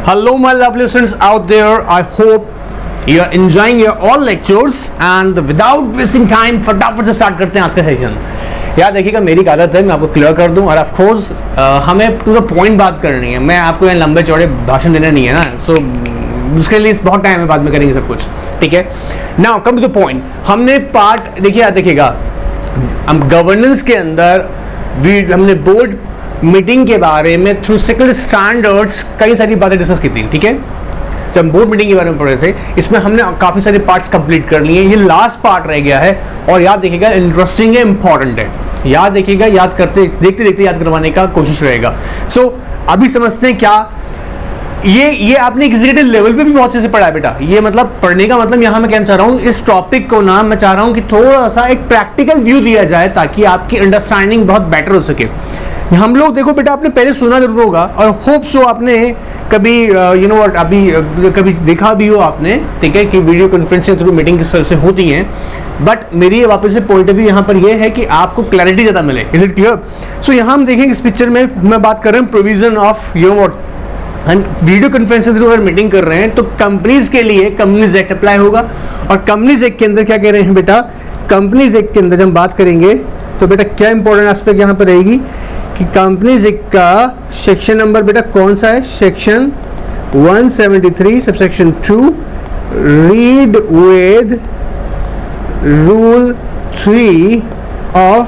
Hello my lovely students out there, I hope you are enjoying your all lectures and without wasting time फटाफट से start करते हैं आज का session. यार देखिएगा, मेरी आदत है मैं आपको क्लियर कर दूं और ऑफ कोर्स हमें टू द पॉइंट बात करनी है। मैं आपको यहाँ लंबे चौड़े भाषण देना नहीं है ना, सो उसके लिए बहुत टाइम है, बाद में करेंगे सब कुछ, ठीक है। Now come to the point. हमने पार्ट देखिएगा हम गवर्नेंस के अंदर हमने बोर्ड मीटिंग के बारे में थ्रू सेक्युलर स्टैंडर्ड्स कई सारी बातें डिस्कस की थी, ठीक है। जब हम बोर्ड मीटिंग के बारे में पढ़ रहे थे, इसमें हमने काफ़ी सारे पार्ट्स कंप्लीट कर लिए। ये लास्ट पार्ट रह गया है और याद देखिएगा इंटरेस्टिंग है, इंपॉर्टेंट है। याद देखिएगा, याद करते देखते देखते याद करवाने का कोशिश रहेगा। सो अभी समझते हैं क्या ये आपने एग्जीक्यूटिव लेवल पे भी बहुत अच्छे से पढ़ा है बेटा। ये मतलब पढ़ने का मतलब यहाँ मैं कहना चाह रहा हूँ, इस टॉपिक को ना मैं चाह रहा हूँ कि थोड़ा सा एक प्रैक्टिकल व्यू दिया जाए ताकि आपकी अंडरस्टैंडिंग बहुत बेटर हो सके। हम लोग देखो बेटा, आपने पहले सुना जरूर होगा और होप सो आपने कभी अभी कभी देखा भी हो आपने, ठीक है, कि वीडियो कॉन्फ्रेंसिंग थ्रू मीटिंग किस तरह से होती हैं। बट मेरी वापस से पॉइंट ऑफ व्यू यहाँ पर यह है कि आपको क्लैरिटी ज़्यादा मिले। Is it clear? सो यहाँ हम देखेंगे इस पिक्चर में मैं बात कर रहा हूँ प्रोविजन ऑफ हम वीडियो कॉन्फ्रेंसिंग थ्रू अगर मीटिंग कर रहे हैं तो कंपनीज के लिए कंपनीज एक्ट अप्लाई होगा। और कंपनीज एक्ट के अंदर क्या कह रहे हैं बेटा, कंपनीज एक्ट के अंदर जब हम बात करेंगे तो बेटा क्या इंपॉर्टेंट एस्पेक्ट यहाँ पर रहेगी कि कंपनीज एक्ट का सेक्शन नंबर बेटा कौन सा है, section 173 subsection 2 read with rule 3 of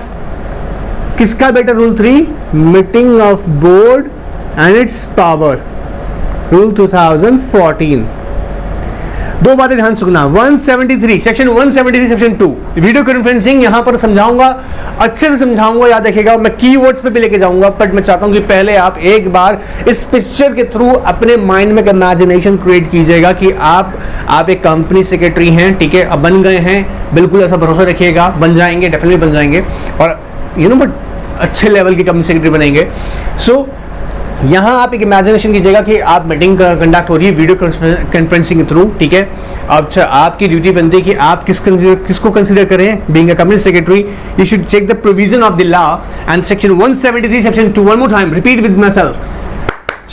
किसका बेटा, rule 3 meeting of board and it's power, rule 2014। दो बातें ध्यान सुनना, 173 सेक्शन 173 सेक्शन 2 वीडियो कॉन्फ्रेंसिंग यहाँ पर समझाऊंगा, अच्छे से समझाऊंगा। याद रखिएगा, मैं कीवर्ड्स पे भी लेके जाऊंगा, बट मैं चाहता हूं कि पहले आप एक बार इस पिक्चर के थ्रू अपने माइंड में एक इमेजिनेशन क्रिएट कीजिएगा कि आप एक कंपनी सेक्रेटरी हैं, ठीक है, अब बन गए हैं, बिल्कुल ऐसा भरोसा रखिएगा, बन जाएंगे, डेफिनेटली बन जाएंगे और बट अच्छे लेवल की कंपनी सेक्रेटरी बनेंगे। सो यहाँ आप एक इमेजिनेशन कीजिएगा कि आप मीटिंग कंडक्ट हो रही है वीडियो कॉन्फ्रेंसिंग के थ्रू, ठीक है। अच्छा, आपकी ड्यूटी बनती है कि आप किसको कंसीडर करें being a company secretary. You should check the provision of the law and section 173 section 2 one more time, repeat with myself.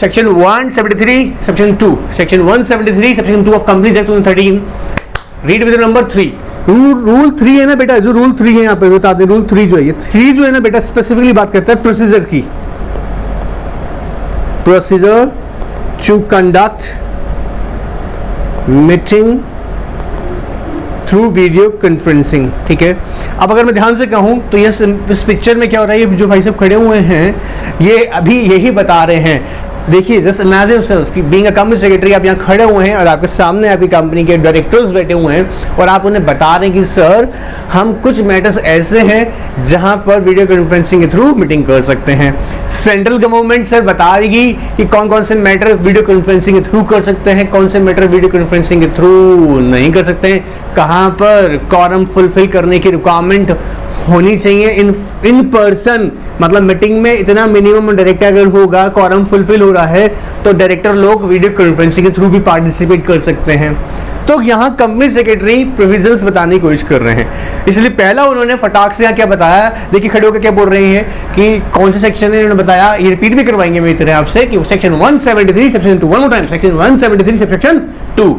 Section 173 section 2 section 173 section 2 of Companies Act 2013, read with number 3। Rule 3 है ना बेटा, जो rule 3 है यहाँ पे बता दें, rule 3 जो है, ये 3 जो है ना बेटा स्पेसिफिकली बात करता है प्रोसीजर की, procedure to conduct meeting through video conferencing, ठीक है। अब अगर मैं ध्यान से कहूँ तो ये इस पिक्चर में क्या हो रहा है, ये जो भाई साहब खड़े हुए हैं ये अभी यही बता रहे हैं। देखिए, जस्ट इमेजिन योरसेल्फ कि बीइंग अ कंपनी सेक्रेटरी आप यहाँ खड़े हुए हैं और आपके सामने आपकी कंपनी के डायरेक्टर्स बैठे हुए हैं और आप उन्हें बता रहे हैं कि सर हम कुछ मैटर्स ऐसे हैं जहां पर वीडियो कॉन्फ्रेंसिंग के थ्रू मीटिंग कर सकते हैं। सेंट्रल गवर्नमेंट सर बताएगी कि कौन कौन से मैटर वीडियो कॉन्फ्रेंसिंग के थ्रू कर सकते हैं, कौन से मैटर वीडियो कॉन्फ्रेंसिंग के थ्रू नहीं कर सकते हैं, कहाँ पर कॉरम फुलफिल करने की रिक्वायरमेंट होनी चाहिए इन पर्सन, मतलब मीटिंग में इतना मिनिमम डायरेक्टर अगर होगा, कॉरम फुलफिल हो रहा है तो डायरेक्टर लोग वीडियो कॉन्फ्रेंसिंग के थ्रू भी पार्टिसिपेट कर सकते हैं। तो यहाँ कंपनी सेक्रेटरी प्रोविजंस बताने की कोशिश कर रहे हैं, इसलिए पहला उन्होंने फटाक से यहाँ क्या बताया, देखिए खड़े होकर क्या बोल रहे हैं कि कौन से सेक्शन है, उन्होंने बताया, ये रिपीट भी करवाएंगे मेरी तरह आपसे कि section 173 section 2 one more time, section 173 section 2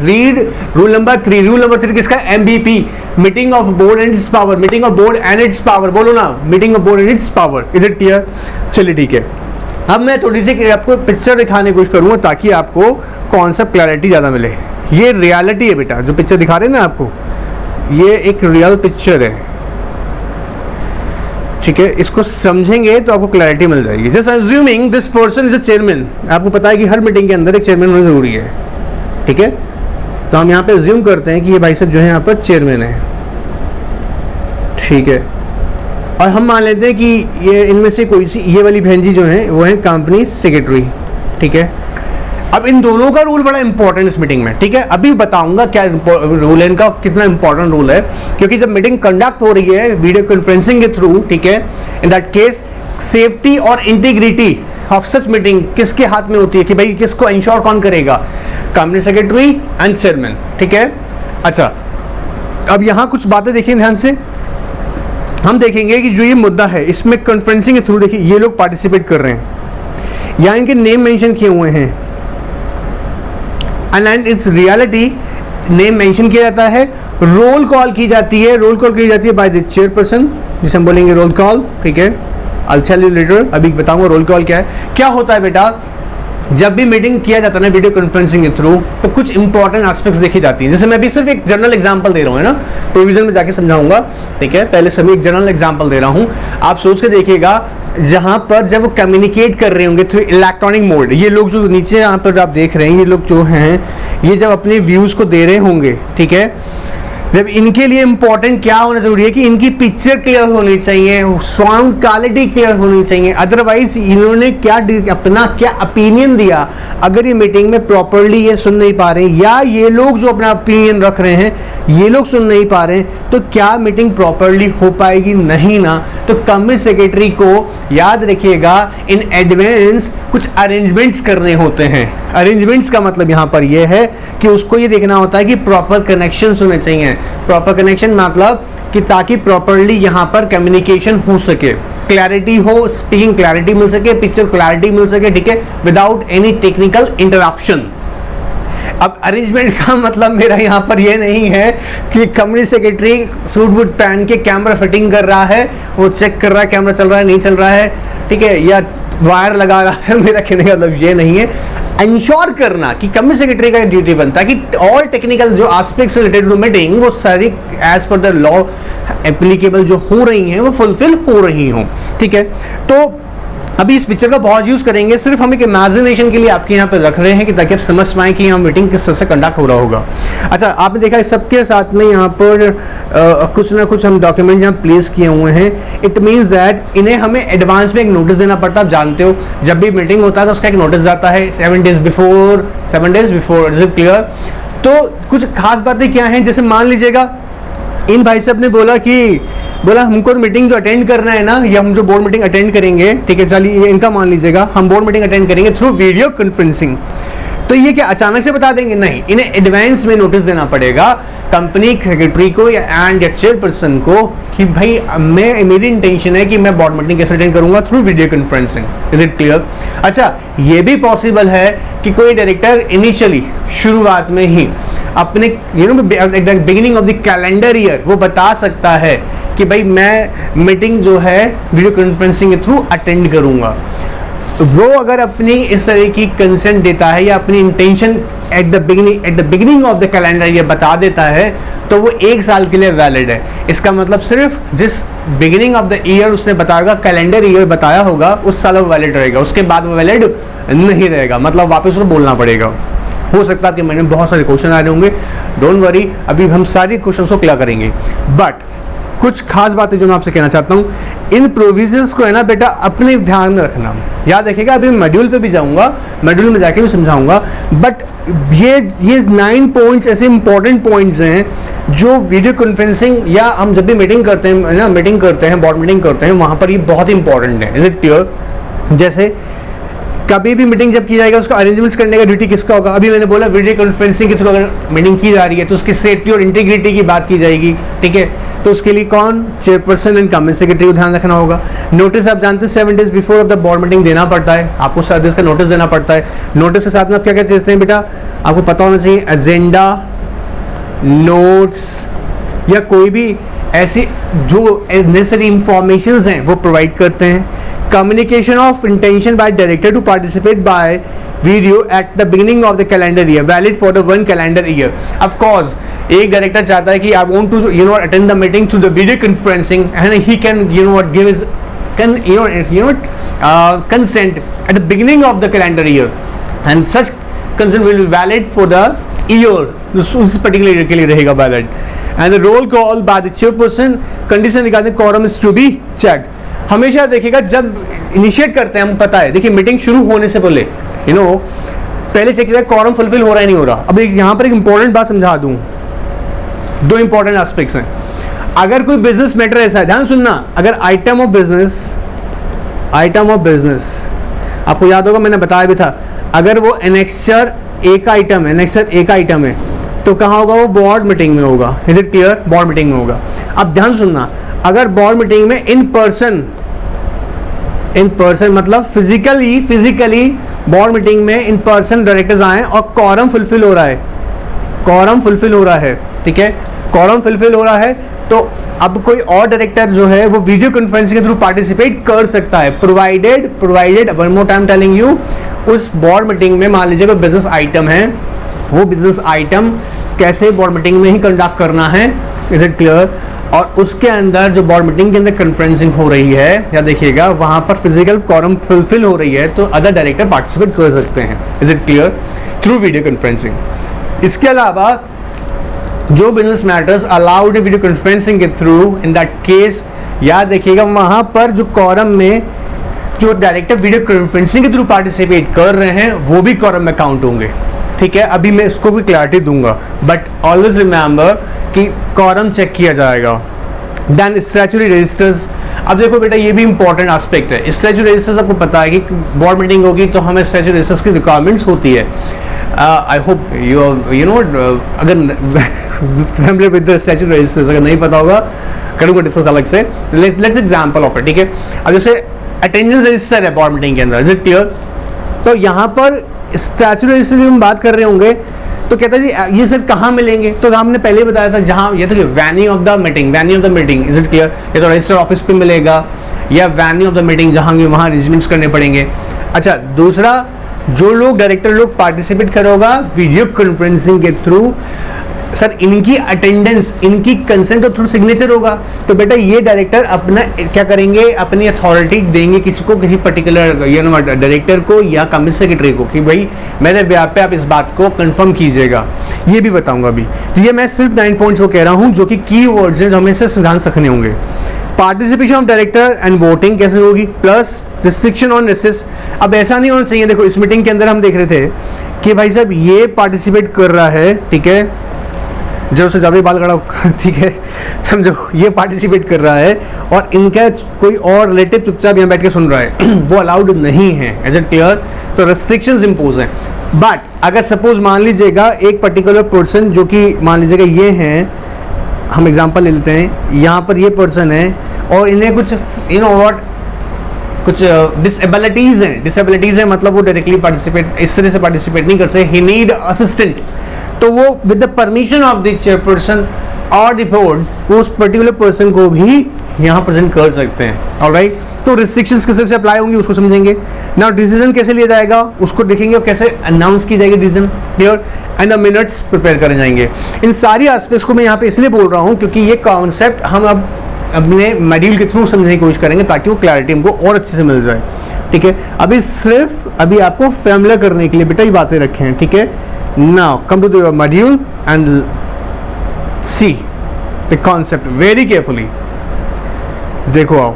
read rule number 3। Rule number 3 किसका, MVP, meeting of board and it's power, meeting of board and it's power, बोलो ना, meeting of board and it's power. Is it clear? चलिए ठीक है, अब मैं थोड़ी सी आपको पिक्चर दिखाने की कोशिश करूंगा ताकि आपको कॉन्सेप्ट क्लैरिटी ज़्यादा मिले। ये रियलिटी है बेटा, जो पिक्चर दिखा रहे हैं ना आपको, ये एक रियल पिक्चर है, ठीक है। इसको समझेंगे तो आपको क्लैरिटी मिल जाएगी। Just assuming this person is a chairman, आपको पता है कि हर मीटिंग के अंदर एक चेयरमैन होना जरूरी है, ठीक है। तो हम यहाँ पे अज्यूम करते हैं कि ये भाई साहब जो है यहाँ पर चेयरमैन है, ठीक है, और हम मान लेते हैं कि ये इनमें से कोई सी ये वाली बहन जी जो है वो है कंपनी सेक्रेटरी, ठीक है। अब इन दोनों का रोल बड़ा इंपॉर्टेंट इस मीटिंग में, ठीक है। अभी बताऊंगा क्या रोल है इनका, कितना इंपॉर्टेंट रोल है, क्योंकि जब मीटिंग कंडक्ट हो रही है वीडियो कॉन्फ्रेंसिंग के थ्रू, ठीक है, इन दैट केस सेफ्टी और इंटीग्रिटी ऑफ सच मीटिंग किसके हाथ में होती है कि भाई किसको इंश्योर कौन करेगा, कंपनी सेक्रेटरी एंड चेयरमैन, ठीक है। अच्छा, अब यहाँ कुछ बातें देखिए ध्यान से, हम देखेंगे कि जो ये मुद्दा है इसमें कॉन्फ्रेंसिंग के थ्रू देखिए ये लोग पार्टिसिपेट कर रहे हैं, यहाँ इनके नेम मेंशन किए हुए हैं, and it's reality name mention किया जाता है, रोल कॉल की जाती है, रोल कॉल की जाती है बाय द चेयरपर्सन, जिसे हम बोलेंगे रोल कॉल, ठीक है। I'll tell you later, अभी बताऊंगा रोल कॉल क्या है। क्या होता है बेटा, जब भी मीटिंग किया जाता है ना वीडियो कॉन्फ्रेंसिंग के थ्रू, तो कुछ इंपॉर्टेंट एस्पेक्ट्स देखी जाती हैं। जैसे मैं भी सिर्फ एक जनरल एग्जांपल दे रहा हूँ, है ना, प्रोविजन में जाके समझाऊंगा, ठीक है। पहले सभी एक जनरल एग्जांपल दे रहा हूँ, आप सोच के देखिएगा। जहां पर जब वो कम्युनिकेट कर रहे होंगे थ्रू इलेक्ट्रॉनिक मोड, ये लोग जो नीचे यहाँ पर आप देख रहे हैं, ये लोग जो हैं, ये जब अपने व्यूज को दे रहे होंगे, ठीक है, जब इनके लिए इंपॉर्टेंट क्या होना जरूरी है कि इनकी पिक्चर क्लियर होनी चाहिए, साउंड क्वालिटी क्लियर होनी चाहिए। अदरवाइज इन्होंने क्या अपना क्या ओपिनियन दिया, अगर ये मीटिंग में प्रॉपरली ये सुन नहीं पा रहे हैं, या ये लोग जो अपना ओपिनियन रख रहे हैं ये लोग सुन नहीं पा रहे हैं, तो क्या मीटिंग प्रॉपरली हो पाएगी? नहीं ना। तो कंपनी सेक्रेटरी को याद रखिएगा, इन एडवांस कुछ अरेंजमेंट्स करने होते हैं। अरेंजमेंट्स का मतलब यहाँ पर यह है कि उसको ये देखना होता है कि प्रॉपर कनेक्शन होने चाहिए। प्रॉपर कनेक्शन मतलब कि ताकि प्रॉपरली यहाँ पर कम्युनिकेशन हो सके, क्लैरिटी हो, स्पीकिंग क्लैरिटी मिल सके, पिक्चर क्लैरिटी मिल सके, ठीक है, विदाउट एनी टेक्निकल इंटरप्शन। अब अरेंजमेंट का मतलब मेरा यहाँ पर ये नहीं है कि कंपनी सेक्रेटरी सूट बूट पहन के कैमरा फिटिंग कर रहा है, वो चेक कर रहा है कैमरा चल रहा है नहीं चल रहा है, ठीक है, या वायर लगा रहा है। मेरा कहने का मतलब ये नहीं है। इंश्योर करना कि कंपनी सेक्रेटरी का ड्यूटी बनता है कि ऑल टेक्निकल जो एस्पेक्ट्स रिलेटेड टू मीटिंग वो सारी as per the law applicable जो हो रही हैं वो फुलफिल हो रही हों, ठीक है। तो अभी इस पिक्चर का बहुत यूज करेंगे, सिर्फ हम एक इमेजिनेशन के लिए आपके यहाँ पे रख रहे हैं कि ताकि आप समझ पाएं कि यहाँ मीटिंग किस तरह से कंडक्ट हो रहा होगा। अच्छा, आपने देखा इस सबके साथ में यहाँ पर कुछ ना कुछ हम डॉक्यूमेंट यहाँ प्लेस किए हुए हैं। इट मीन्स दैट इन्हें हमें एडवांस में एक नोटिस देना पड़ता है। आप जानते हो जब भी मीटिंग होता है तो उसका एक नोटिस जाता है 7 days before. Is it clear? तो कुछ खास बातें क्या हैं, जैसे मान लीजिएगा इन भाई साहब ने बोला हमको मीटिंग जो अटेंड करना है ना, या हम जो बोर्ड मीटिंग अटेंड करेंगे, ठीक है, चलिए ये इनका मान लीजिएगा, हम बोर्ड मीटिंग अटेंड करेंगे थ्रू वीडियो कॉन्फ्रेंसिंग। तो ये क्या अचानक से बता देंगे? नहीं, इन्हें एडवांस में नोटिस देना पड़ेगा कंपनी सेक्रेटरी को एंड या चेयरपर्सन को कि भाई मेरी इंटेंशन है कि मैं बोर्ड मीटिंग कैसे अटेंड करूंगा through video conferencing. Is it clear? अच्छा, ये भी पॉसिबल है कि कोई डायरेक्टर इनिशियली शुरुआत में ही अपने beginning of the calendar year वो बता सकता है कि भाई मैं मीटिंग जो है वीडियो कॉन्फ्रेंसिंग के थ्रू अटेंड करूंगा। वो अगर अपनी इस तरह की कंसेंट देता है या अपनी intention eight the beginning of the calendar year बता देता है, तो वो 1 साल के लिए वैलिड है। इसका मतलब सिर्फ जिस बिगिनिंग ऑफ द ईयर उसने बताया, कैलेंडर ईयर बताया होगा, उस साल वो वैलिड रहेगा, उसके बाद वो वैलिड नहीं रहेगा, मतलब वापस उसको बोलना पड़ेगा। हो सकता है कि मैंने बहुत सारे क्वेश्चन आ रहे होंगे, डोंट वरी, अभी हम सारे क्वेश्चन को क्लियर करेंगे। बट कुछ खास बातें जो मैं आपसे कहना चाहता हूँ, इन प्रोविजंस को है ना बेटा अपने ध्यान में रखना, याद रखिएगा। अभी मैं मॉड्यूल पे भी जाऊंगा, मॉड्यूल में जाके भी समझाऊंगा, बट ये 9 पॉइंट्स ऐसे इंपॉर्टेंट पॉइंट्स हैं जो वीडियो कॉन्फ्रेंसिंग या हम जब भी मीटिंग करते हैं ना, मीटिंग करते हैं, बोर्ड मीटिंग करते हैं, वहाँ पर ये बहुत इंपॉर्टेंट है। Is it clear? जैसे कभी भी मीटिंग जब की जाएगा उसका अरेंजमेंट्स करने का ड्यूटी किसका होगा? अभी मैंने बोला वीडियो कॉन्फ्रेंसिंग के थ्रू अगर मीटिंग की जा रही है तो उसकी सेफ्टी और इंटीग्रिटी की बात की जाएगी, ठीक है। तो उसके लिए कौन? चेयरपर्सन एंड कंपनी सेक्रेटरी को ध्यान रखना होगा। नोटिस आप जानते हैं 7 days before of the board meeting देना पड़ता है, आपको 7 डेज का नोटिस देना पड़ता है। नोटिस के साथ में आप क्या क्या चाहते हैं बेटा? आपको पता होना चाहिए एजेंडा, नोट्स या कोई भी ऐसी जो नेसेसरी इंफॉर्मेशन हैं वो प्रोवाइड करते हैं। Communication of intention by director to participate by video at the beginning of the calendar year, valid for the 1 calendar year. Of course, एक डायरेक्टर चाहता है कि I want to attend the meeting through the video conferencing and he can give his consent at the beginning of the calendar year, and such consent will be valid for the year, उस particular year के लिए रहेगा valid. And the roll call by the chairperson, condition regarding quorum is to be checked. हमेशा देखिएगा जब initiate करते हैं, हम पता है, देखिए मीटिंग शुरू होने से पहले पहले चेक किया कॉरम फुलफिल हो रहा है नहीं हो रहा। अब यहाँ पर एक इंपॉर्टेंट बात समझा दूं, 2 इंपॉर्टेंट एस्पेक्ट्स हैं। अगर कोई बिजनेस मैटर ऐसा है, ध्यान सुनना, अगर आइटम ऑफ बिजनेस आपको याद होगा मैंने बताया भी था, अगर वो एनेक्सचर एक आइटम है तो कहाँ होगा? वो बोर्ड मीटिंग में होगा। Is it clear? Board meeting में होगा। अब ध्यान सुनना, अगर बोर्ड मीटिंग में इन पर्सन मतलब फिजिकली बोर्ड मीटिंग में इन पर्सन डायरेक्टर्स आए और कॉरम फुलफिल हो रहा है, कॉरम फुलफिल हो रहा है, ठीक है, कॉरम फुलफिल हो रहा है, तो अब कोई और डायरेक्टर जो है वो वीडियो कॉन्फ्रेंसिंग के थ्रू पार्टिसिपेट कर सकता है, provided one more time telling you, उस बोर्ड मीटिंग में मान लीजिए कोई बिजनेस आइटम है, वो बिजनेस आइटम कैसे बोर्ड मीटिंग में ही कंडक्ट करना है, इज इट क्लियर, और उसके अंदर जो बोर्ड मीटिंग के अंदर कॉन्फ्रेंसिंग हो रही है, या देखिएगा वहां पर फिजिकल कॉरम फुलफिल हो रही है, तो अदर डायरेक्टर पार्टिसिपेट कर सकते हैं, is it clear, through video conferencing. इसके अलावा जो business matters allowed video conferencing के थ्रू, इन दैट केस याद देखिएगा वहां पर जो कॉरम में जो डायरेक्टर वीडियो कॉन्फ्रेंसिंग के थ्रू पार्टिसिपेट कर रहे हैं वो भी कॉरम में काउंट होंगे, ठीक है। अभी मैं इसको भी क्लैरिटी दूंगा, बट ऑलवेज रिमेंबर कि कॉरम चेक किया जाएगा। देन स्टैट्यूटरी रजिस्टर्स, अब देखो बेटा ये भी इंपॉर्टेंट एस्पेक्ट है, स्टैट्यूटरी रजिस्टर्स आपको पता है कि बोर्ड मीटिंग होगी तो हमें स्टैट्यूटरी रजिस्टर्स की रिक्वायरमेंट्स होती है। आई होप यू नो अगर family with the statutory registers, अगर नहीं पता होगा करूँगा डिस्कस अलग से, लेट्स एग्जांपल ऑफ इट, ठीक है। अब जैसे अटेंडेंस रजिस्टर है बोर्ड मीटिंग के अंदर, इज इट क्लियर, तो यहाँ पर स्टैट्यूटरी रजिस्टर की हम बात कर रहे होंगे तो कहता है जी ये सिर्फ कहाँ मिलेंगे, तो हमने पहले बताया था जहाँ ये तो venue of the meeting, venue of the meeting, is it clear, ये तो रजिस्टर ऑफिस पे मिलेगा, या वेन्यू ऑफ द मीटिंग जहाँ वहाँ अरेंजमेंट्स करने पड़ेंगे। अच्छा, दूसरा जो लोग डायरेक्टर लोग पार्टिसिपेट करोगा वीडियो कॉन्फ्रेंसिंग के थ्रू, सर इनकी अटेंडेंस, इनकी कंसेंट के थ्रू सिग्नेचर होगा, तो बेटा ये डायरेक्टर अपना क्या करेंगे, अपनी अथॉरिटी देंगे किसी को, किसी पर्टिकुलर डायरेक्टर को या कंपनी सेक्रेटरी को कि भाई मेरे ब्याह पे आप इस बात को कंफर्म कीजिएगा, ये भी बताऊंगा अभी। तो ये मैं सिर्फ 9 पॉइंट्स को कह रहा हूँ जो कि की वर्ड्स हैं जो हमें से ध्यान रखने होंगे। Participation of director and voting कैसे होगी, प्लस रिस्ट्रिक्शन ऑन रेसेस। अब ऐसा नहीं होना चाहिए, देखो इस मीटिंग के अंदर हम देख रहे थे कि भाई साहब ये पार्टिसिपेट कर रहा है, ठीक है, जो उससे ज़्यादा बाल खड़ा, ठीक है, समझो ये पार्टिसिपेट कर रहा है और इनका कोई और रिलेटिव चुपचाप यहाँ बैठ के सुन रहा है वो अलाउड नहीं है, इज इट क्लियर, तो रेस्ट्रिक्शंस इंपोज हैं। बट अगर सपोज मान लीजिएगा एक पर्टिकुलर पर्सन जो कि मान लीजिएगा ये हैं, हम एग्जांपल ले लेते हैं, यहाँ पर ये पर्सन है और इन्हें कुछ यू नो व्हाट कुछ डिसेबिलिटीज़ हैं, मतलब वो डायरेक्टली पार्टिसिपेट इस तरह से पार्टिसिपेट नहीं कर सकते, ही नीड असिस्टेंट, तो वो with the permission of the chairperson और द बोर्ड उस पर्टिकुलर पर्सन को भी यहाँ प्रेजेंट कर सकते हैं, ऑलराइट। तो रिस्ट्रिक्शंस कैसे से अप्लाई होंगी उसको समझेंगे। नाउ डिसीजन कैसे लिया जाएगा उसको देखेंगे और कैसे अनाउंस की जाएगी decision, clear, and the minutes prepare करे जाएंगे। इन सारी एस्पेक्ट्स को मैं यहाँ पे इसलिए बोल रहा हूँ क्योंकि ये कॉन्सेप्ट हम अब अपने मॉड्यूल के थ्रू समझने की कोशिश करेंगे ताकि वो क्लैरिटी हमको और अच्छे से मिल जाए, ठीक है। अभी आपको फैमिलियर करने के लिए बेटा ये बातें रखे हैं, ठीक है। Now come to the module and see the concept very carefully. देखो आओ।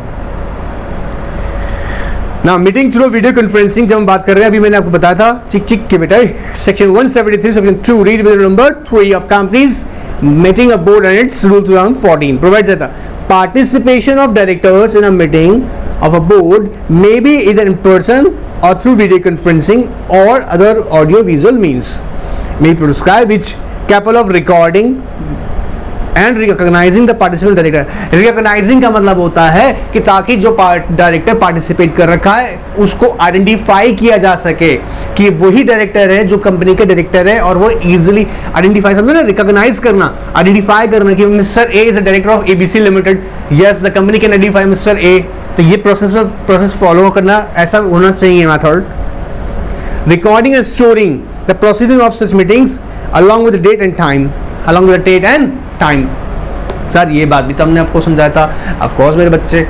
Now meeting through video conferencing जब हम बात कर रहे हैं, अभी मैंने आपको बताया था चिक के बेटा section 173 section 2 read with number 3 of companies meeting a board and its rule 2014 provides that participation of directors in a meeting of a board may be either in person or through video conferencing or other audio visual means. May prescribe which capable of recording and recognizing the participant director. Recognizing का मतलब होता है कि ताकि जो director participate कर रखा है उसको आइडेंटिफाई किया जा सके कि वही डायरेक्टर है जो कंपनी के डायरेक्टर है, और वो इजीली आइडेंटिफाई, समझो ना, रिकॉग्नाइज करना, आइडेंटिफाई करना कि mister A is the director of ABC limited, yes the company can identify mister A. तो ये प्रोसेस फॉलो करना ऐसा होना चाहिए method. Recording and storing the proceeding of such meetings along with the date and time, sir ये बात भी तो हमने आपको समझाया था, ऑफ कोर्स मेरे बच्चे,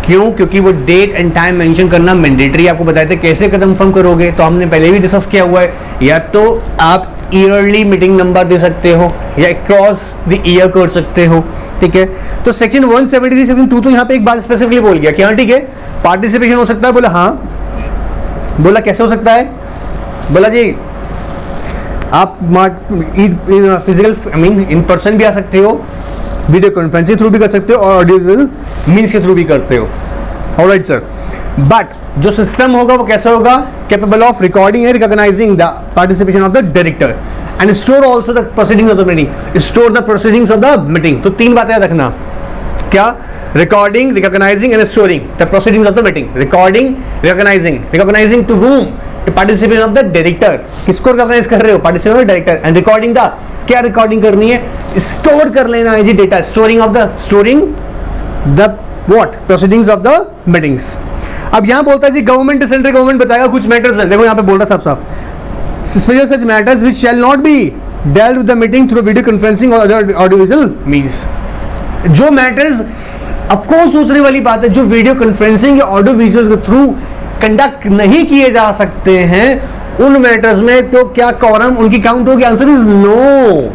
क्यों, क्योंकि वो डेट एंड टाइम मेंशन करना मैंडेटरी, आपको बताया था कैसे कंफर्म करोगे, तो हमने पहले भी डिस्कस किया हुआ है, या तो आप ईयरली मीटिंग नंबर दे सकते हो या क्रॉस द ईयर कर सकते हो, ठीक है। तो सेक्शन 173 सेक्शन 2 तो यहाँ पे एक बात स्पेसिफिकली बोल गया कि हाँ ठीक है पार्टिसिपेशन हो सकता है, बोला हाँ, बोला कैसे हो सकता है, बोला जी आप फिजिकल इन पर्सन भी आ सकते हो, वीडियो कॉन्फ्रेंसिंग थ्रू भी कर सकते हो और ऑडियो मीन्स के थ्रू भी करते हो, ऑलराइट सर। बट जो सिस्टम होगा वो कैसा होगा, capable of recording and recognising the participation of the director and store also the proceedings of the meeting, store the proceedings of the meeting. तो 3 बातें याद रखना, क्या, recording, recognising and storing the proceedings of the meeting. Recording, recognising to whom, participation of the director, किसको organise कर रहे हो, participation of director, and recording the, क्या रिकॉर्डिंग करनी है, स्टोर कर लेना है जी data, storing the what, proceedings of the meetings. अब यहां बोलता है जी गवर्नमेंट, सेंट्रल गवर्नमेंट बताएगा कुछ मैटर्स है, देखो यहां पे बोल रहा साफ साफ, special such matters which shall not be dealt with the meeting through video conferencing और अदर ऑडियोविजुअल मींस। जो मैटर्स ऑफकोर्स दूसरी वाली बात है, जो वीडियो कॉन्फ्रेंसिंग या ऑडियो विजुअल के थ्रू कंडक्ट नहीं किए जा सकते हैं, उन मैटर्स में तो क्या कॉरम उनकी काउंट होगी? Answer is no.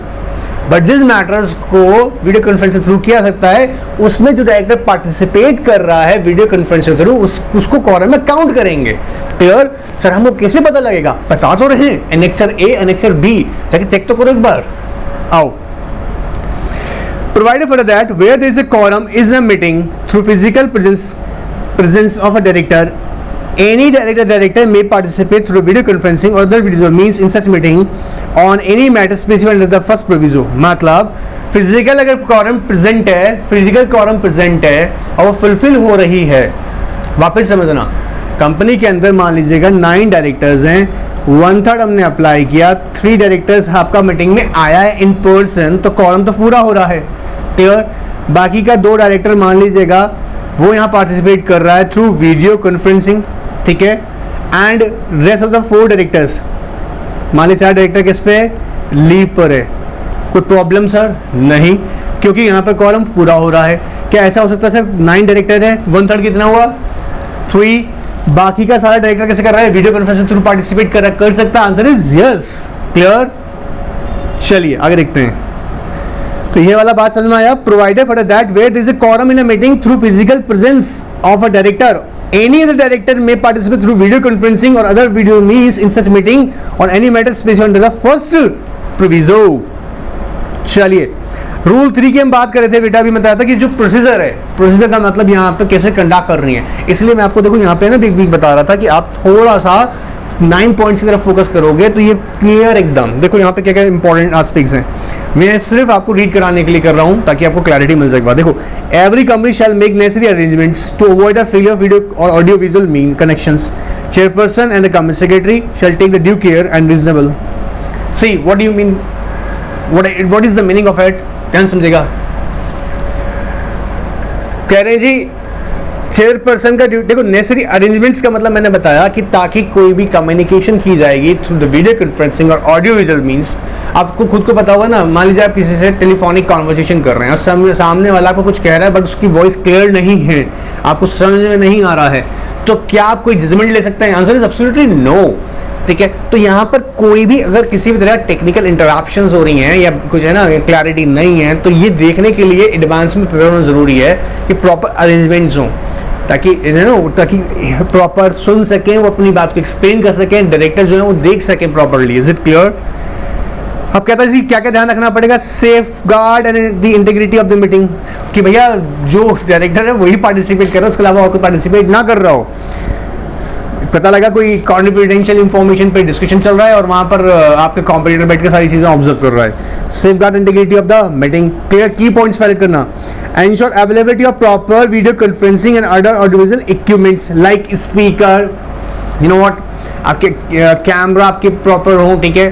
बट जिस मैटर्स को वीडियो कॉन्फ्रेंस के थ्रू किया सकता है, उसमें जो डायरेक्टर पार्टिसिपेट कर रहा है वीडियो कॉन्फ्रेंस के थ्रू, उसको कॉरम में काउंट करेंगे। क्लियर? सर हमको कैसे पता लगेगा? बता तो रहे हैं, एनेक्सर ए, एनेक्सर बी, जाके चेक तो करो एक बार। आओ, provided for that where there is a quorum is a meeting through physical presence of a director, any director may participate through video conferencing or other video means in such meeting on any matter specified under the first proviso। मतलब physical अगर quorum present है, physical quorum present है और वो fulfil हो रही है, वापस समझना, कंपनी के अंदर मान लीजिएगा 9 डायरेक्टर्स हैं, 1/3 हमने अप्लाई किया, 3 डायरेक्टर्स आपका मीटिंग में आया है इन पर्सन, तो quorum तो पूरा हो रहा है। क्लियर? बाकी का 2 डायरेक्टर मान लीजिएगा वो यहाँ पार्टिसिपेट कर रहा है थ्रू वीडियो कॉन्फ्रेंसिंग, ठीक है, and rest of the 4 directors, मान लीजिए 4 डायरेक्टर किस पे लीव पर है। कोई प्रॉब्लम सर? नहीं, क्योंकि यहाँ पर कॉलम पूरा हो रहा है। क्या ऐसा हो सकता है सर 9 डायरेक्टर है, 1/3 कितना हुआ 3, बाकी का सारा डायरेक्टर कैसे कर रहा है, वीडियो कॉन्फ्रेंसिंग थ्रू पार्टिसिपेट कर सकता है? Answer is yes. क्लियर? चलिए आगे देखते हैं। तो ये वाला बात समझ में आया। Provided for that where there is a quorum in a meeting through physical presence of a director, any other director may participate through video conferencing or other video means in such meeting on any matter specified under the first proviso। चलिए rule 3 की हम बात कर रहे थे बेटा, अभी बताया था कि जो प्रोसीजर है, प्रोसीजर का मतलब यहाँ पे कैसे कंडक्ट करनी है, इसलिए मैं आपको देखो यहाँ पे ना बिग बता रहा था कि आप थोड़ा सा 9 पॉइंट्स की तरफ फोकस करोगे तो ये क्लियर एकदम। देखो यहाँ पे क्या क्या इंपॉर्टेंट एस्पेक्ट्स हैं, मैं सिर्फ आपको रीड कराने के लिए कर रहा हूँ ताकि आपको क्लैरिटी मिल जाए। देखो, every company shall make necessary arrangements to avoid the failure of video और audio visual mean connections. Chairperson and the company secretary shall take the due care and reasonable. See what do you mean, what is the meaning of it? ध्यान समझेगा। कह रहे जी chairperson का duty, देखो necessary arrangements का मतलब मैंने बताया कि ताकि कोई भी कम्युनिकेशन की जाएगी थ्रू द वीडियो कॉन्फ्रेंसिंग और ऑडियो विजुअल मींस, आपको खुद को पता होगा ना, मान लीजिए आप किसी से टेलीफोनिक कॉन्वर्सेशन कर रहे हैं और सामने वाला आपको कुछ कह रहा है बट उसकी वॉइस क्लियर नहीं है, आपको समझ में नहीं आ रहा है, तो क्या आप कोई जजमेंट ले सकते हैं? Answer is absolutely no. ठीक है, तो यहाँ पर कोई भी अगर किसी भी तरह टेक्निकल इंटरप्शंस हो रही हैं या कुछ है ना क्लैरिटी नहीं है, तो ये देखने के लिए एडवांस में प्रिपेयर होना जरूरी है कि प्रॉपर अरेंजमेंट्स हों, ताकि प्रॉपर सुन सकें, वो अपनी बात को एक्सप्लेन कर सकें, डायरेक्टर जो है वो देख सकें प्रॉपरली। Is it clear? अब कहता है जी क्या क्या ध्यान रखना पड़ेगा? Safe guard and the integrity of the meeting, कि भैया जो डायरेक्टर है वही पार्टिसिपेट कर रहा है, उसके अलावा और कोई पार्टिसिपेट ना कर रहा हो। पता लगा कोई कॉन्फिडेंशियल इंफॉर्मेशन पे डिस्कशन चल रहा है और वहां पर आपके कॉम्पिटिटर बैठ के सारी चीजें ऑब्जर्व कर रहा है। Safe guard integrity of the meeting, clear की पॉइंट्स पहले करना। Ensure availability of proper video conferencing and other audiovisual equipments like speaker, you know what, आपके कैमरा आपके प्रॉपर हो, ठीक है,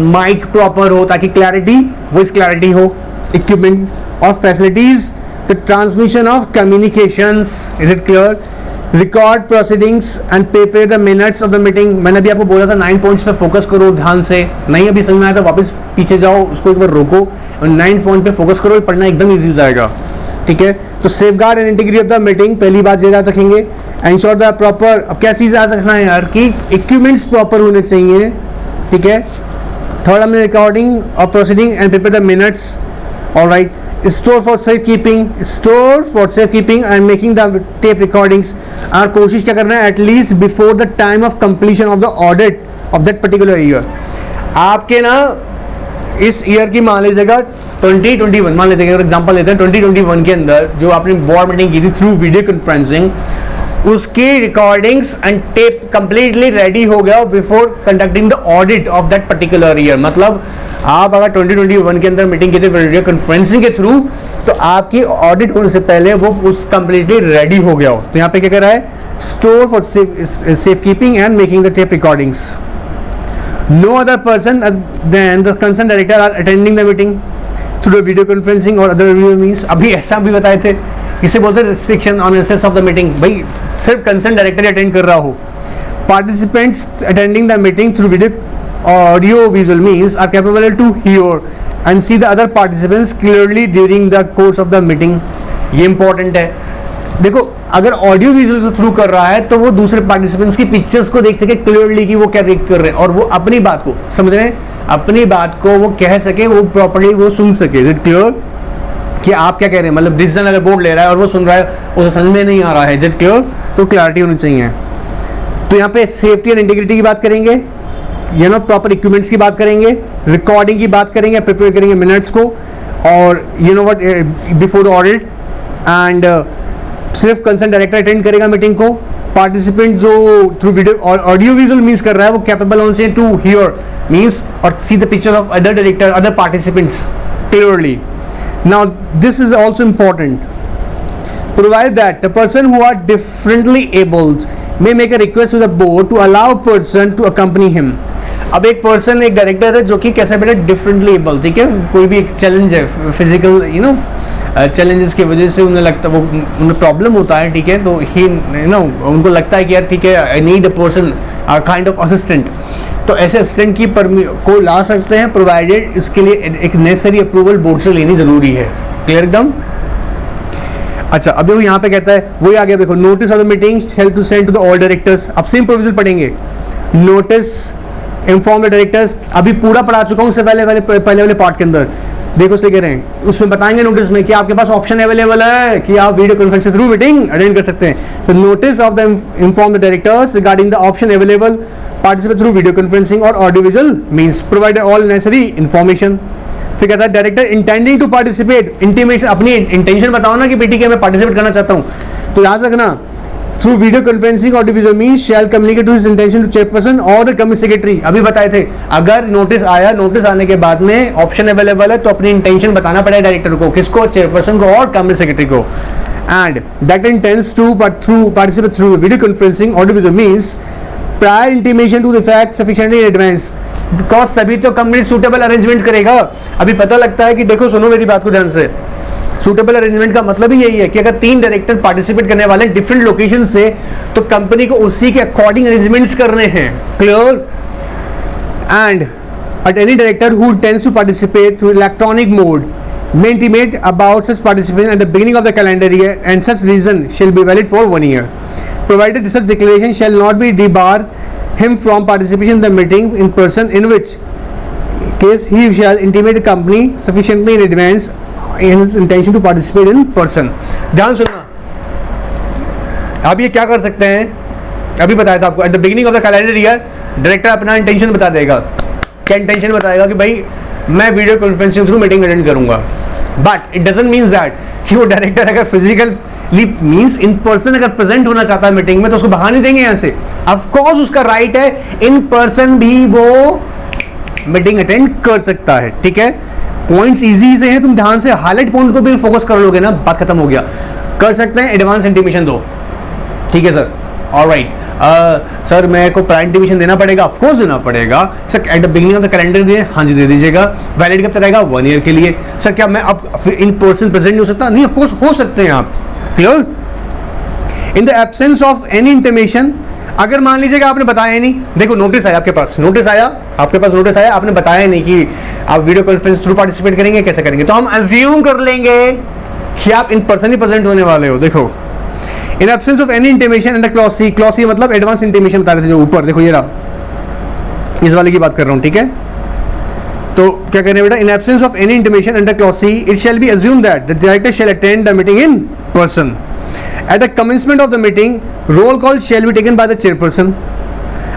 माइक प्रॉपर हो ताकि क्लैरिटी, वॉइस क्लैरिटी हो, इक्विपमेंट और facilities, the transmission of communications. Is it clear? Record proceedings and prepare the minutes of the meeting. मैंने अभी आपको बोला था 9 पॉइंट्स पे फोकस करो ध्यान से, नहीं अभी समझ में आया तो वापस पीछे जाओ, उसको एक बार रोको और 9 पॉइंट पे फोकस करो, पढ़ना एकदम ईजी हो जाएगा। ठीक है, तो safe guard and integrity of the meeting, पहली बात ये याद रखेंगे। एंश्योर द प्रॉपर, अब क्या चीज़ याद रखना है यार कि इक्विपमेंट्स प्रॉपर होने चाहिए। ठीक है, थर्ड हमने रिकॉर्डिंग और proceeding and prepare the minutes. Alright, store for safe keeping and making the tape recordings. और कोशिश क्या करना है, at least before the time of completion of the audit of that particular year. आपके ना इस ईयर की मान लीजिएगा 2021, मान लीजिएगा अगर एग्जांपल लेते हैं 2021 के अंदर जो आपने बोर्ड मीटिंग की थी थ्रू वीडियो कॉन्फ्रेंसिंग, उसकी recordings and tape completely ready हो गया before conducting the audit of that particular year. मतलब आप अगर 2021 के अंदर मीटिंग की थी वीडियो कॉन्फ्रेंसिंग के थ्रू, तो आपकी ऑडिट होने से पहले वो उस कंप्लीटली रेडी हो गया हो। तो यहाँ पे क्या कर रहा है, store for safe keeping and making the tape recordings. No other person than the concern director are attending the meeting through video conferencing और अदर मीन्स। अभी ऐसा भी बताए थे, इसे बोलते हैं restriction on access of the meeting. भाई सिर्फ कंसर्न डायरेक्टर ही अटेंड कर रहा हो। Participants attending the meeting through video audio visual means are capable to hear and see the other participants clearly during the course of the meeting. ये important है। देखो अगर ऑडियो विजुअल से through कर रहा है तो वो दूसरे पार्टिसिपेंट्स की पिक्चर्स को देख सके क्लियरली कि वो क्या रीड कर रहे हैं, और वो अपनी बात को समझ रहे हैं, अपनी बात को वो कह सके, वो प्रॉपर्ली वो सुन सके। इज इट क्लियर कि आप क्या कह रहे हैं? मतलब डिसीजन अगर बोर्ड ले रहा है और वो सुन रहा है, उसे समझ में नहीं आ रहा है, इज इट क्लियर? तो क्लैरिटी होनी चाहिए। तो यहाँ पे सेफ्टी एंड इंटीग्रिटी की बात करेंगे, यू नो प्रॉपर इक्विपमेंट्स की बात करेंगे, रिकॉर्डिंग की बात करेंगे, प्रिपेयर करेंगे मिनट्स को, और you know what before the audit. And सिर्फ कंसर्न डायरेक्टर अटेंड करेगा मीटिंग को। पार्टिसिपेंट जो थ्रू वीडियो और ऑडियो विजुअल मीन्स कर रहा है वो कैपेबल होना चाहिए टू हियर मीन्स और see the picture of other director, other participants clearly. Now this is also important, provided that the person who are differently abled may make a request to the board to allow a person to accompany him। अब एक person, एक director है जो कि कैसे बेटा differently able, ठीक है, कोई भी एक चैलेंज है फिजिकल यू नो चैलेंजेस की वजह से उन्हें लगता है, वो उन्हें प्रॉब्लम होता है, ठीक है, तो ही यू नो उनको लगता है कि यार ठीक है I need a person kind of assistant, तो ऐसे असिस्टेंट की को ला सकते हैं, प्रोवाइडेड इसके लिए एक नेसेसरी अप्रूवल बोर्ड से लेनी जरूरी है। क्लियर एकदम? अच्छा अभी वो यहाँ पे कहता है, वही आ गया देखो, notice of the meeting help to send to the all directors. अब सेम प्रोविजन पढ़ेंगे, नोटिस इन्फॉर्म द डायरेक्टर्स, अभी पूरा पढ़ा चुका हूँ उससे पहले वाले पार्ट के अंदर। देखो उसमें कह रहे हैं, उसमें बताएंगे नोटिस में कि आपके पास ऑप्शन अवेलेबल है कि आप वीडियो कॉन्फ्रेंस के थ्रू मीटिंग अटेंड कर सकते हैं। तो notice of the inform the directors regarding the option available participate through video conferencing और audio visual means provide all necessary information. फिर कहता है director intending to participate, intimation, अपनी इंटेंशन बताओ ना कि पीटीके में पार्टिसिपेट करना चाहता हूँ, तो याद रखना through video conferencing audio visual means shall communicate to his intention to chairperson और द कमिटी सेक्रेटरी। अभी बताए थे अगर नोटिस आया, नोटिस आने के बाद में ऑप्शन अवेलेबल है तो अपनी इंटेंशन बताना पड़ेगा डायरेक्टर को, किसको? चेयरपर्सन को और कमिटी सेक्रेटरी को। And that intends to through participate through video conferencing audio visual means prior intimation to the fact sufficiently in advance, because तभी तो कंपनी सूटेबल अरेंजमेंट करेगा। अभी पता लगता है कि देखो सुनो मेरी बात को ध्यान से, सूटेबल अरेंजमेंट का मतलब ही यही है कि अगर 3 डायरेक्टर पार्टिसिपेट करने वाले हैं डिफरेंट लोकेशन से, तो कंपनी को उसी के अकॉर्डिंग अरेंजमेंट्स करने हैं। Clear? And at any director who intends to participate through electronic mode may intimate about such participation at the beginning of the calendar year and such reason shall be valid for 1 year, provided such declaration shall not be debar him from participation in the meeting in person, in which case he shall intimate the company sufficiently in advance in his intention to participate in person। ध्यान सुनना, अब ये क्या कर सकते हैं, अभी बताया था आपको, at the beginning of the calendar year director अपना इंटेंशन बता देगा। क्या इंटेंशन बताएगा कि भाई मैं video conferencing through meeting attend करूंगा, but it doesn't mean that कि वो डायरेक्टर अगर फिजिकली मींस इन पर्सन अगर प्रेजेंट होना चाहता है मीटिंग में तो उसको बाहर नहीं देंगे यहाँ से। ऑफ कोर्स उसका राइट है, इन पर्सन भी वो मीटिंग अटेंड कर सकता है। ठीक है, पॉइंट्स इजी से हैं, तुम ध्यान से हाईलाइट पॉइंट को भी फोकस कर लोगे ना, बात खत्म हो गया। कर सकते हैं एडवांस इंटीमेशन दो, ठीक है सर, ऑलराइट। सर मेरे को प्रायर इंटीमेशन देना पड़ेगा, ऑफ कोर्स देना पड़ेगा sir. Eight the beginning of the calendar दिए, हाँ जी दे दीजिएगा। वैलिड कब तक रहेगा? 1 ईयर के लिए। सर क्या मैं अब इन पर्सन प्रेजेंट नहीं हो सकता? नहीं, ऑफ कोर्स हो सकते हैं आप। Clear? In the absence of any intimation, अगर मान लीजिएगा आपने बताया नहीं, देखो नोटिस आया आपके पास, नोटिस आया आपके पास, नोटिस आया, आपने बताया नहीं कि आप वीडियो कॉन्फ्रेंस थ्रू पार्टिसिपेट करेंगे, कैसे करेंगे, तो हम अज्यूम कर लेंगे कि आप इन पर्सन ही प्रेजेंट होने वाले हो। देखो in absence of any intimation under clause C, clause C मतलब एडवांस इंटीमेशन बता रहे थे जो ऊपर, देखो ये रहा, इस वाले की बात कर रहा हूं, ठीक है। तो क्या कहने बेटा, इन absence of any intimation under clause see it shall be assume that the director shall attend the meeting in person. At the commencement of the meeting roll call shall be taken by the chairperson.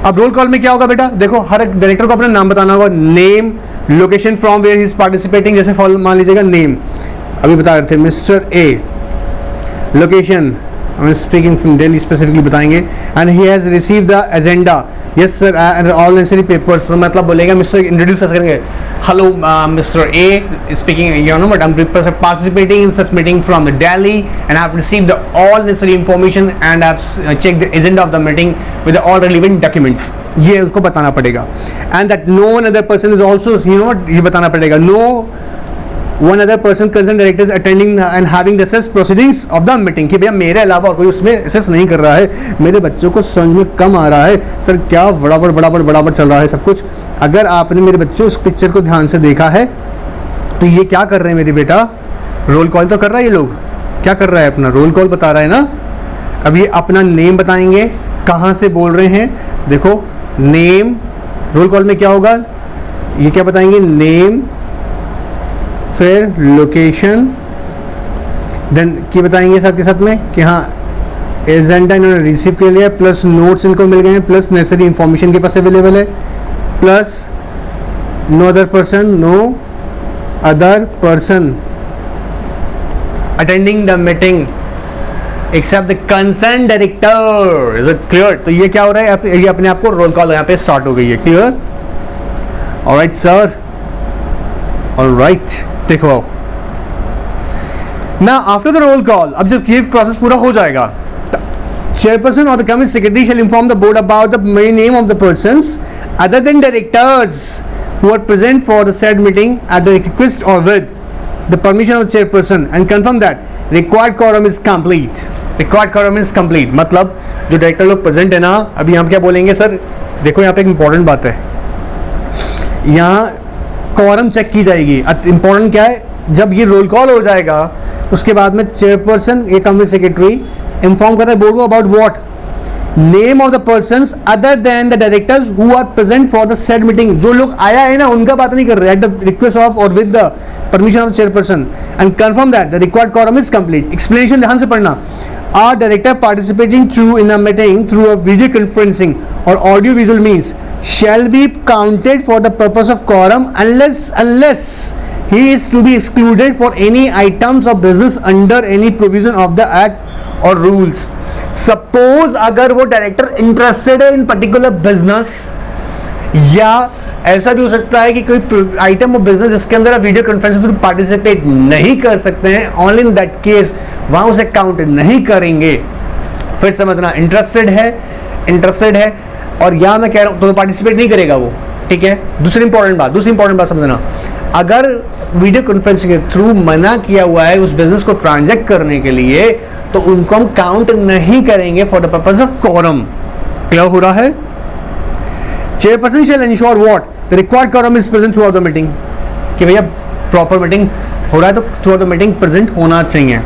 अब roll call में क्या होगा बेटा, देखो हर एक director को अपना नाम बताना होगा, name, location from where he is participating, जैसे फॉलो मान लीजिएगा नेम, अभी बता रहे थे mister A, location speaking from Delhi specifically बताएंगे, and he has received the agenda, yes sir, and all necessary papers, मतलब बोलेगा मिस्टर इंट्रोड्यूस करेंगे, hello, Mr. A speaking, but I'm participating in such meeting from the Delhi, and I've received all necessary information and I've checked the agenda of the meeting with the all relevant documents. ये उसको बताना पड़ेगा. And that no one other person is also, ये बताना पड़ेगा. No one other person concerned directors attending and having the assess proceedings of the meeting. कि भैया मेरे अलावा और कोई उसमें assess नहीं कर रहा है, मेरे बच्चों को समझ में कम आ रहा है, सर क्या बराबर चल रहा है सब कुछ. अगर आपने मेरे बच्चों इस पिक्चर को ध्यान से देखा है तो ये क्या कर रहे हैं मेरे बेटा, रोल कॉल तो कर रहा है. ये लोग क्या कर रहा है, अपना रोल कॉल बता रहा है ना. अब ये अपना नेम बताएंगे, कहाँ से बोल रहे हैं. देखो नेम, रोल कॉल में क्या होगा, ये क्या बताएंगे, नेम, फिर लोकेशन, देन क्या बताएंगे साथ के साथ में कि हाँ एजेंडा इन्होंने रिसीव कर लिया, प्लस नोट्स इनको मिल गए हैं, प्लस नेसेसरी इंफॉर्मेशन के पास अवेलेबल है, plus no other person attending the meeting except the concern director. Is it clear. तो ये क्या हो रहा है, ये अपने आप को रोल कॉल यहाँ पे स्टार्ट हो गई है. क्लियर. Alright sir, alright. देखो ना, आफ्टर द रोल कॉल, अब जब ये प्रोसेस पूरा हो जाएगा, chairperson or the committee secretary shall inform the board about the main name of the persons other than directors who are present for the said meeting at the request or with the permission of the chairperson and confirm that required quorum is complete. Required quorum is complete मतलब जो director लोग present है ना, अभी हम क्या बोलेंगे sir, देखो यहाँ पे एक इंपॉर्टेंट बात है, यहाँ quorum चेक की जाएगी. इंपॉर्टेंट क्या है, जब ये रोल कॉल हो जाएगा उसके बाद में चेयरपर्सन या कमिटी सेक्रेटरी इन्फॉर्म कर रहे हैं बोर्ड को about what, name of the persons other than the directors who are present for the said meeting. जो लोग आया है ना उनका बात नहीं कर रहे, at the request of or with the permission of the chairperson and confirm that the required quorum is complete. Explanation ध्यान से पढ़ना. Are director participating through in a meeting through a video conferencing और audio visual means shall be counted for the purpose of quorum unless he is to be excluded for any items of business under any provision of the act or rules. Suppose अगर वो director interested है इन particular business, या ऐसा भी हो सकता है कि कोई आइटम ऑफ बिजनेस जिसके अंदर आप वीडियो कॉन्फ्रेंस थ्रू पार्टिसिपेट नहीं कर सकते हैं, ओनली इन दैट केस वहां उसे काउंट नहीं करेंगे. फिर समझना, इंटरेस्टेड है और या मैं कह रहा हूं तो पार्टिसिपेट नहीं करेगा वो. ठीक है. दूसरी इंपॉर्टेंट बात समझना, अगर वीडियो कॉन्फ्रेंस के थ्रू मना किया हुआ है उस बिजनेस को ट्रांजैक्ट करने के लिए, तो उनको हम काउंट नहीं करेंगे for the purpose of quorum. Clear हो रहा है. Chairperson shall ensure what the required quorum is present throughout the meeting. कि भैया प्रॉपर मीटिंग हो रहा है तो throughout the meeting present होना चाहिए.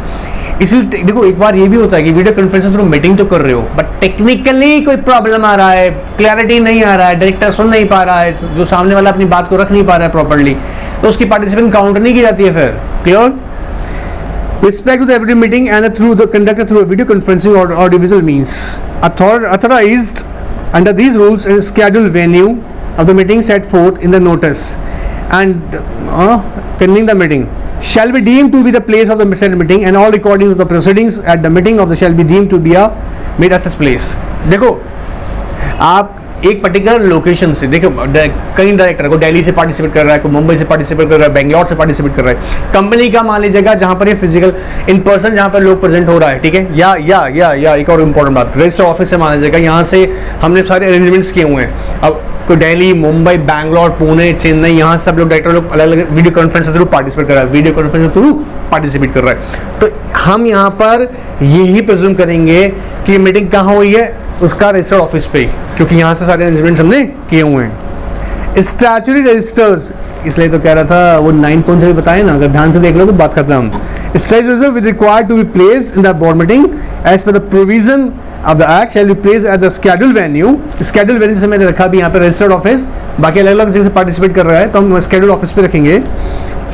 इसलिए देखो, एक बार ये भी होता है कि वीडियो कॉन्फ्रेंस थ्रू मीटिंग तो कर रहे हो बट टेक्निकली कोई प्रॉब्लम आ रहा है, क्लैरिटी नहीं आ रहा है, डायरेक्टर सुन नहीं पा रहा है, जो सामने वाला अपनी बात को रख नहीं पा रहा है प्रॉपर्ली, तो उसकी पार्टिसिपेंट काउंट नहीं की जाती है. फिर clear. Respect to the every meeting and conducted through a video conferencing or audiovisual means authorized under these rules and scheduled venue of the meeting set forth in the notice and convening the meeting shall be deemed to be the place of the said meeting and all recordings of the proceedings at the meeting of the shall be deemed to be made at such place. देखो आप एक particular location से, देखो कई director को दिल्ली से participate कर रहा है, कोई मुंबई से पार्टिसिपेट कर रहा है, बेंगलोर से पार्टिसिपेट कर रहा है, कंपनी का मान लीजिएगा जहां पर ये फिजिकल इन पर्सन जहां पर लोग प्रेजेंट हो रहा है. ठीक है. या एक और इम्पोर्टेंट बात, रजिस्टर ऑफिस से मान लीजिएगा यहाँ से हमने सारे अरेंजमेंट्स किए हुए हैं. अब कोई दिल्ली, मुंबई, बैंगलोर, पुणे, चेन्नई, यहाँ सब लोग डायरेक्टर लोग अलग अलग वीडियो कॉन्फ्रेंस के थ्रू पार्टिसिपेट कर रहा है, वीडियो कॉन्फ्रेंस के थ्रू पार्टिसिपेट कर रहा है. तो हम यहाँ पर यही प्रेज्यूम करेंगे कि मीटिंग कहाँ हुई है, उसका रजिस्टर्ड ऑफिस पे, क्योंकि यहाँ से सारे अरेंजमेंट्स हमने किए हुए हैं. स्टैट्यूटरी रजिस्टर्स, इसलिए तो कह रहा था वो 9 पॉइंट से भी बताए ना, अगर ध्यान से देख लो तो बात करते हैं हम. Statutory register with required to be placed in the board meeting as per the provision of the act shall be placed at the scheduled venue. Scheduled venue से मैंने रखा भी यहाँ पे रजिस्टर्ड ऑफिस, बाकी अलग अलग जगह से पार्टिसिपेट कर रहा है तो हम शेड्यूल्ड ऑफिस पे रखेंगे.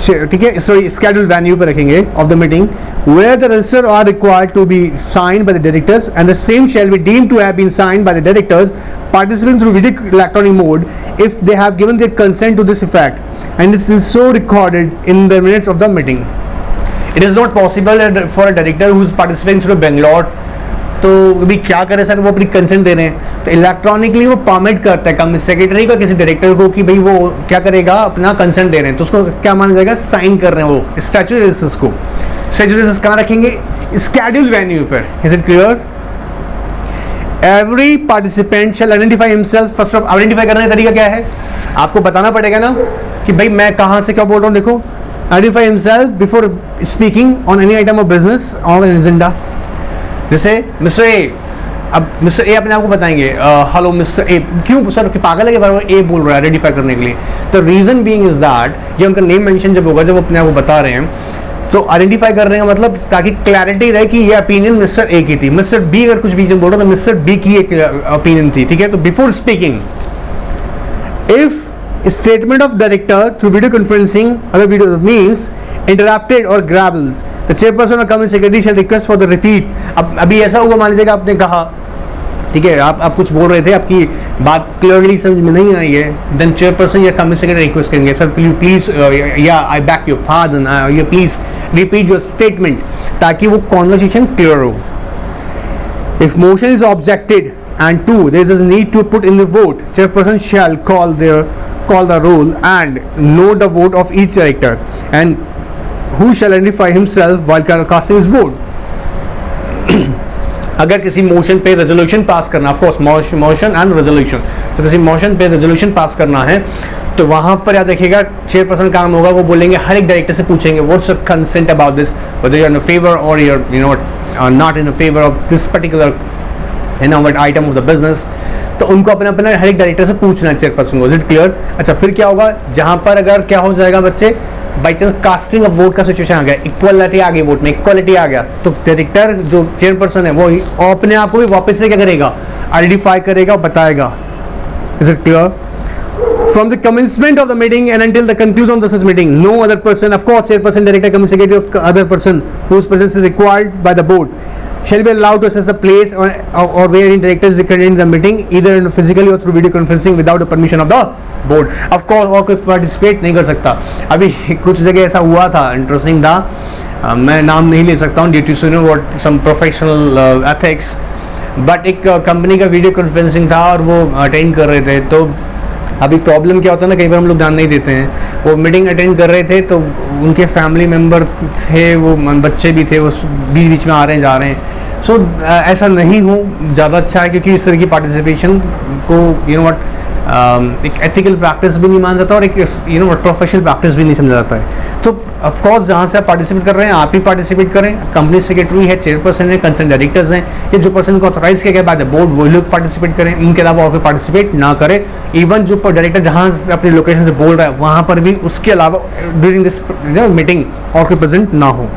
ठीक है. सॉरी, शेड्यूल्ड वेन्यू पे रखेंगे of the meeting where the register are required to be signed by the directors and the same shall be deemed to have been signed by the directors participating through video electronic mode if they have given their consent to this effect and this is so recorded in the minutes of the meeting. It is not possible for a director who is participating through Bangalore तो अभी क्या करे sir, वो अपनी consent दे रहे हैं, तो electronically वो परमिट करता है कंपनी सेक्रेटरी को, किसी डायरेक्टर को कि भाई वो क्या करेगा, अपना कंसेंट दे रहे हैं, तो उसको क्या माना जाएगा, साइन कर रहे हैं वो स्टैट्यूटरी बेसिस को। स्टैट्यूटरी बेसिस कहाँ रखेंगे, स्केड्यूल वेन्यू पर। Is it clear? Every participant shall identify himself. First of identify करने का तरीका क्या है, आपको बताना पड़ेगा ना कि भाई मैं कहाँ से क्या बोल रहा हूँ। देखो, identify himself before speaking on any item of business on an agenda. जैसे मिस्टर ए, अब मिस्टर ए अपने आप को बताएंगे, हेलो मिस्टर ए, क्यों सर कि पागल है कि बार ए बोल रहा है आइडेंटिफाई करने के लिए। The reason being is that ये उनका नेम मेंशन जब होगा, जब वो अपने आप को बता रहे हैं, तो आइडेंटिफाई कर रहे हैं मतलब ताकि क्लैरिटी रहे कि ये ओपिनियन मिस्टर ए की थी। मिस्टर बी अगर कुछ बीच में बोल रहा तो मिस्टर बी की एक ओपिनियन थी, ठीक है। तो before speaking, if statement of director through video conferencing other video means interrupted और ग्रैबल्ड, द चेयरपर्सन और company secretary shall request for the repeat. अब अभी ऐसा हुआ, मान लीजिएगा आपने कहा, ठीक है, आप कुछ बोल रहे थे, आपकी बात क्लियरली समझ में नहीं आई है, देन चेयरपर्सन या कंपनी सेक्रेटरी रिक्वेस्ट करेंगे, सर प्लीज या I beg your pardon, you please repeat your statement, ताकि वो कॉन्वर्सेशन क्लियर हो। If motion is objected and 2 there is a need to put in the vote, chairperson shall call the roll and note the vote of each director and who shall identify himself while casting his vote। अगर किसी motion पे resolution pass करना, of course motion and resolution, तो किसी motion पे resolution pass करना है, तो वहां पर याद रखिएगा चेयरपर्सन काम होगा, वो बोलेंगे हर एक डायरेक्टर से पूछेंगे what's your consent about this, whether you are in favour or you are not in favour of this particular item of the business. तो उनको अपना अपना हर एक डायरेक्टर से पूछना है चेयरपर्सन को। Is it clear? अच्छा, फिर क्या होगा, जहां पर अगर क्या हो जाएगा बच्चे, by chance casting of vote का सिचुएशन आ गया, इक्वालिटी आ गई, वोट में इक्वालिटी आ गया, तो डायरेक्टर जो चेयरपर्सन है वो अपने आप को भी वापस से क्या करेगा, आइडेंटिफाई करेगा, बताएगा। Is it clear? From the commencement of the meeting and until the conclusion of the such meeting, no other person, of course, chairperson, director, company secretary, or other person whose presence is required by the board, shall be allowed to access the place or wherein director is recorded in the meeting, either physically or through video conferencing without the permission of the board. Of course, और कोई participate नहीं कर सकता। अभी कुछ जगह ऐसा हुआ था, इंटरेस्टिंग था, मैं नाम नहीं ले सकता हूँ due to what some professional ethics, but एक कंपनी का वीडियो कॉन्फ्रेंसिंग था और वो अटेंड कर रहे थे। तो अभी प्रॉब्लम क्या होता है ना, कई बार हम लोग ध्यान नहीं देते हैं, वो मीटिंग अटेंड कर रहे थे, तो उनके फैमिली मेम्बर थे, वो बच्चे भी थे, वो बीच बीच में आ रहे हैं जा रहे हैं। सो ऐसा नहीं हो ज़्यादा अच्छा है, क्योंकि इस तरह की पार्टिसिपेशन को एक एथिकल प्रैक्टिस भी नहीं माना जाता और एक प्रोफेशनल प्रैक्टिस भी नहीं समझा जाता है। तो ऑफकोर्स जहाँ से आप पार्टिसिपेट कर रहे हैं, आप ही पार्टिसिपेट करें। कंपनी सेक्रेटरी है, चेयरपर्सन है, कंसर्न डायरेक्टर्स हैं, ये जो पर्सन को ऑथराइज किया गया बाय द बोर्ड, वो लोग पार्टिसिपेट करें, इनके अलावा और कोई पार्टिसिपेट ना करे। इवन जो डायरेक्टर जहाँ अपनी लोकेशन से बोल रहा है, वहाँ पर भी उसके अलावा ड्यूरिंग दिस मीटिंग और कोई प्रेजेंट ना हो।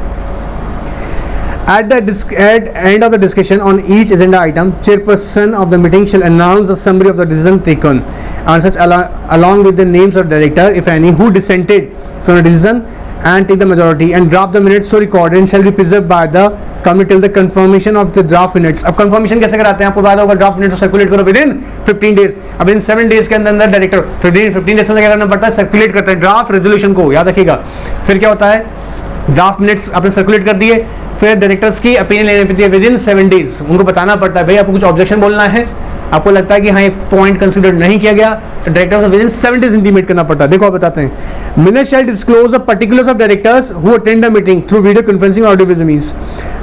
At end of the discussion on each agenda item, chairperson of the meeting shall announce the summary of the decision taken, and such along with the names of director, if any, who dissented from the decision and take the majority, and draft the minutes so recorded and shall be preserved by the committee till the confirmation of the draft minutes। अब confirmation कैसे कराते हैं, आपको पता होगा, draft minutes circulate करो within 15 days। अब इन 7 days के अंदर डायरेक्टर 15 days से क्या करना पड़ता है, सर्कुलेट करता है ड्राफ्ट रेजोल्यूशन को, याद रखिएगा। फिर क्या होता है, ड्राफ्ट मिनट्स आपने सर्कुलेट कर दिए, फिर डायरेक्टर्स की ओपिनियन लेनी पड़ती है विदिन 7 days। उनको बताना पड़ता है भाई आपको कुछ ऑब्जेक्शन बोलना है, आपको लगता है कि हाँ एक पॉइंट कंसिडर नहीं किया गया, तो डायरेक्टर्स विदिन 7 days इंटीमेट करना पड़ता है। देखो आप बताते हैं, minutes shall disclose the particulars of directors who attend the meeting through video conferencing और audio visual means.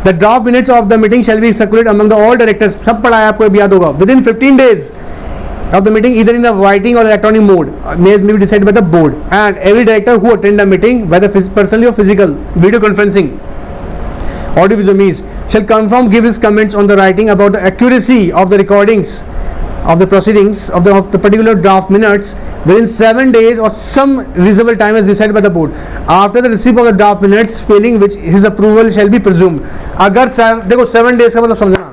The draft minutes of the meeting shall be circulated among the all directors, सब पढ़ा है आपको, याद होगा, within 15 days of the meeting, either in the writing or electronic mode, may be decided by the board, and every director who attend the meeting, whether personally or physical video conferencing audio visual means, shall confirm, give his comments on the writing about the accuracy of the recordings of the proceedings of the particular draft minutes within 7 days or some reasonable time as decided by the board after the receipt of the draft minutes, failing which his approval shall be presumed। अगर देखो 7 days का मतलब समझना,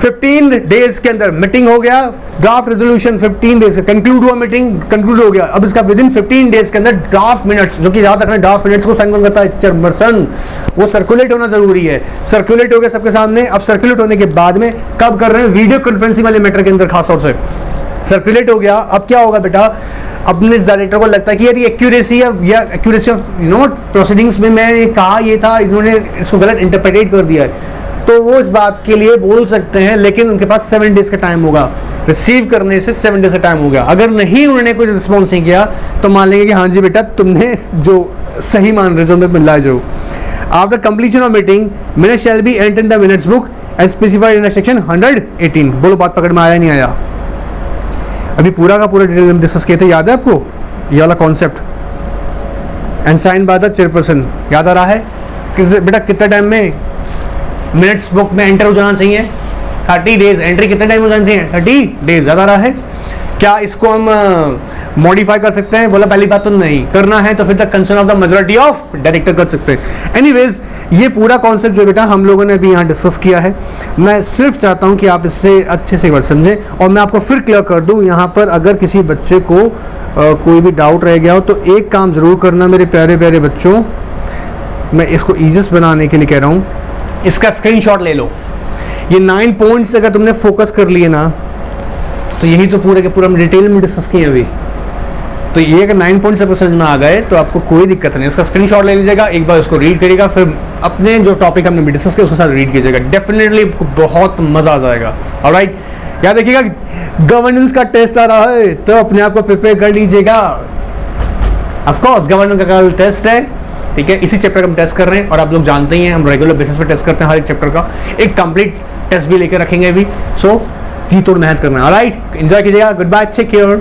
15 days के अंदर meeting हो गया, draft resolution 15 days का कंक्लूड हुआ, मीटिंग कंक्लूड हो गया, अब इसका विद इन 15 days के अंदर ड्राफ्ट मिनट्स, जो कि याद रखना ड्राफ्ट मिनट्स को साइन कौन करता है, चेयरपर्सन, वो सर्कुलेट होना जरूरी है। सर्कुलेट हो गया सबके सामने। अब सर्कुलेट होने के बाद में कब कर रहे हैं, वीडियो कॉन्फ्रेंसिंग वाले मैटर के अंदर खासतौर से सर्कुलेट हो गया। अब क्या होगा बेटा, अपने इस डायरेक्टर को लगता है कि यार ये एक्यूरेसी है, या एक्यूरेसी ऑफ प्रोसीडिंग्स में मैंने कहा ये था, इन्होंने इसको गलत इंटरप्रेटेट कर दिया है, तो वो इस बात के लिए बोल सकते हैं, लेकिन उनके पास 7 डेज का टाइम होगा, रिसीव करने से 7 डेज का टाइम हो गया। अगर नहीं उन्होंने कुछ रिस्पॉन्स नहीं किया तो मान लेंगे कि हाँ जी बेटा तुमने जो सही मान रहे हो मिला जो। After completion of meeting minutes shall be entered in the minutes book as specified in section 118। बोलो बात पकड़ में आया नहीं आया? अभी पूरा का पूरा डिटेल में डिस्कस किए थे, याद है आपको ये वाला concept? And sign by the chairperson, याद आ रहा है? बेटा कितने टाइम में मिनट्स बुक में एंटर हो जाना चाहिए? 30 डेज। एंट्री कितने टाइम हो जानी चाहिए? 30 डेज। ज़्यादा रहा है क्या? इसको हम मॉडिफाई कर सकते हैं? बोला पहली बात तो नहीं करना है तो फिर the concern of the majority of director कर सकते हैं। एनीवेज ये पूरा कॉन्सेप्ट जो बेटा हम लोगों ने अभी यहाँ डिस्कस किया है, मैं सिर्फ चाहता हूँ कि आप इससे अच्छे से एक बार समझें और मैं आपको फिर क्लियर कर दूँ। यहाँ पर अगर किसी बच्चे को कोई भी डाउट रह गया हो तो एक काम ज़रूर करना मेरे प्यारे प्यारे बच्चों, मैं इसको ईजिएस्ट बनाने के लिए कह रहा हूँ, इसका स्क्रीनशॉट ले लो। ये 9 पॉइंट्स अगर तुमने फोकस कर लिए ना तो यही तो पूरे के पूरा डिटेल में डिस्कस किए अभी। तो ये अगर 9 पॉइंट्स आपको समझ में आ गए तो आपको कोई दिक्कत नहीं, इसका स्क्रीनशॉट ले लीजिएगा, एक बार उसको रीड करिएगा, फिर अपने जो टॉपिक हमने डिस्कस किया उसके साथ रीड कीजिएगा, डेफिनेटली आपको बहुत मजा आ जाएगा। ऑलराइट, याद रखिएगा गवर्नेंस का टेस्ट आ रहा है तो अपने आप को प्रिपेयर कर लीजिएगा। ऑफ कोर्स गवर्नेंस का कल टेस्ट है, ठीक है, इसी चैप्टर का हम टेस्ट कर रहे हैं और आप लोग जानते ही हैं हम रेगुलर बेसिस पे टेस्ट करते हैं हर एक चैप्टर का, एक कंप्लीट टेस्ट भी लेकर रखेंगे अभी। सो जी तोड़ मेहनत करना है। ऑलराइट, एंजॉय कीजिएगा, गुड बाय, टेक केयर।